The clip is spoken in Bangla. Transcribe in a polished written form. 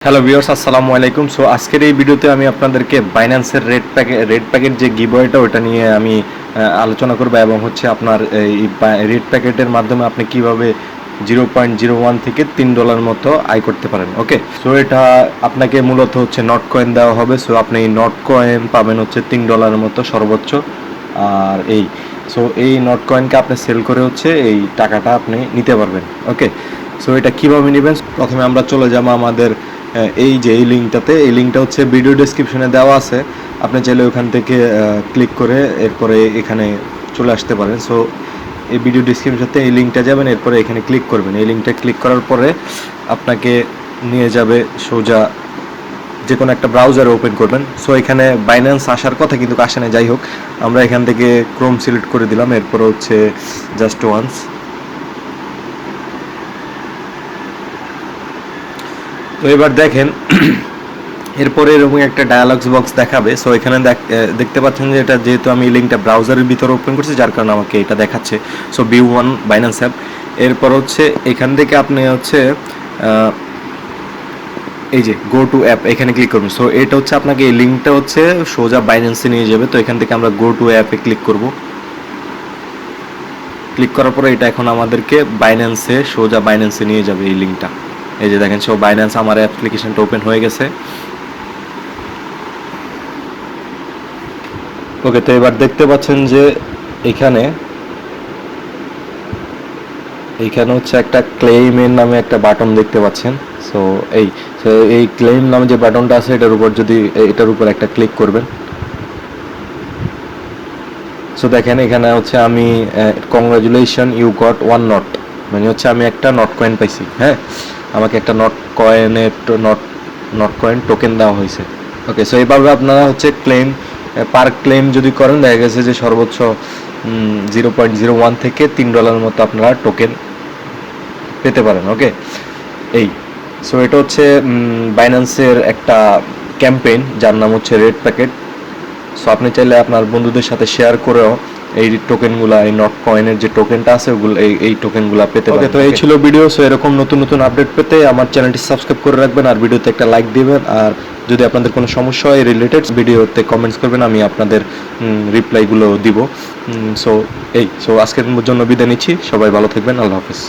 হ্যালো ভিউয়ার্স, আসসালামু আলাইকুম। সো আজকের এই ভিডিওতে আমি আপনাদেরকে বাইন্যান্সের রেড প্যাকেট যে গিভওয়েটা ওটা নিয়ে আমি আলোচনা করব এবং হচ্ছে আপনার এই রেড প্যাকেটের মাধ্যমে আপনি কিভাবে 0.01 থেকে $3 মতো আয় করতে পারেন। ওকে, সো এটা আপনাকে মূলত হচ্ছে নট কয়েন দেওয়া হবে। সো আপনি এই নট কয়েন পাবেন হচ্ছে $3 মতো সর্বোচ্চ। আর এই নট কয়েনকে আপনি সেল করে হচ্ছে এই টাকাটা আপনি নিতে পারবেন। ওকে, সো এটা কিভাবে নেবেন, প্রথমে আমরা চলে যাবো আমাদের এই যে এই লিঙ্কটা হচ্ছে ভিডিও ডেসক্রিপশনে দেওয়া আছে। আপনি চাইলে ওখান থেকে ক্লিক করে এরপরে এখানে চলে আসতে পারেন। সো এই ভিডিও ডেসক্রিপশনতে এই লিঙ্কটা যাবেন, এরপরে এখানে ক্লিক করবেন। এই লিঙ্কটা ক্লিক করার পরে আপনাকে নিয়ে যাবে সোজা যে কোনো একটা ব্রাউজারে ওপেন করবেন। সো এখানে বাইন্যান্স আসার কথা কিন্তু আসে না, যাই হোক আমরা এখান থেকে ক্রোম সিলেক্ট করে দিলাম, এরপর হচ্ছে জাস্ট ওয়ান্স। তো এবার দেখেন এরপরে এরকম একটা ডায়ালগস বক্স দেখাবে। সো এখানে দেখতে পাচ্ছেন যে এটা যেহেতু আমি এই লিঙ্কটা ব্রাউজারের ভিতরে ওপেন করছি, যার কারণে আমাকে এটা দেখাচ্ছে। So view one Binance app. এরপর হচ্ছে এখান থেকে আপনি হচ্ছে এই যে গো টু অ্যাপ এখানে ক্লিক করবেন। সো এটা হচ্ছে আপনাকে এই লিঙ্কটা হচ্ছে সোজা বাইন্যান্সে নিয়ে যাবে। তো এখান থেকে আমরা গো টু অ্যাপে ক্লিক করব। ক্লিক করার পরে এটা এখন আমাদেরকে সোজা বাইন্যান্সে নিয়ে যাবে এই লিঙ্কটা। এই যে দেখেন, সো বাইন্যান্স আমার অ্যাপ্লিকেশনটা ওপেন হয়ে গেছে। ওকে, তো এবার দেখতে পাচ্ছেন যে এখানে হচ্ছে একটা ক্লেইমের নামে একটা বাটন দেখতে পাচ্ছেন। সো এই ক্লেইম নামে যে বাটনটা আছে এটার উপর একটা ক্লিক করবেন। সো দেখেন এখানে হচ্ছে আমি congratulation you got one not, মানে হচ্ছে আমি একটা নট কয়েন পাইছি। হ্যাঁ, আমাকে একটা নট কয়েন টোকেন দেওয়া হয়েছে। ওকে, সো এইভাবে আপনারা হচ্ছে পার ক্লেম যদি করেন, দেখা গেছে যে সর্বোচ্চ 0.01 থেকে $3 মতো আপনারা টোকেন পেতে পারেন। ওকে, সো এটা হচ্ছে বাইন্যান্সের একটা ক্যাম্পেইন যার নাম হচ্ছে রেড প্যাকেট। সো আপনি চাইলে আপনার বন্ধুদের সাথে শেয়ার করেও এই টোকেনগুলা, এই নট কয়েনের যে টোকেনটা আছে ওগুলো এই টোকেনগুলা পেতে পারেন। তো এই ছিল ভিডিও। সো এরকম নতুন নতুন আপডেট পেতে আমার চ্যানেলটি সাবস্ক্রাইব করে রাখবেন আর ভিডিওতে একটা লাইক দিবেন। আর যদি আপনাদের কোনো সমস্যা হয় রিলেটেড ভিডিওতে কমেন্টস করবেন, আমি আপনাদের রিপ্লাইগুলো দিব। সো আজকের জন্য বিদায় নিচ্ছি। সবাই ভালো থাকবেন। আল্লাহ হাফেজ।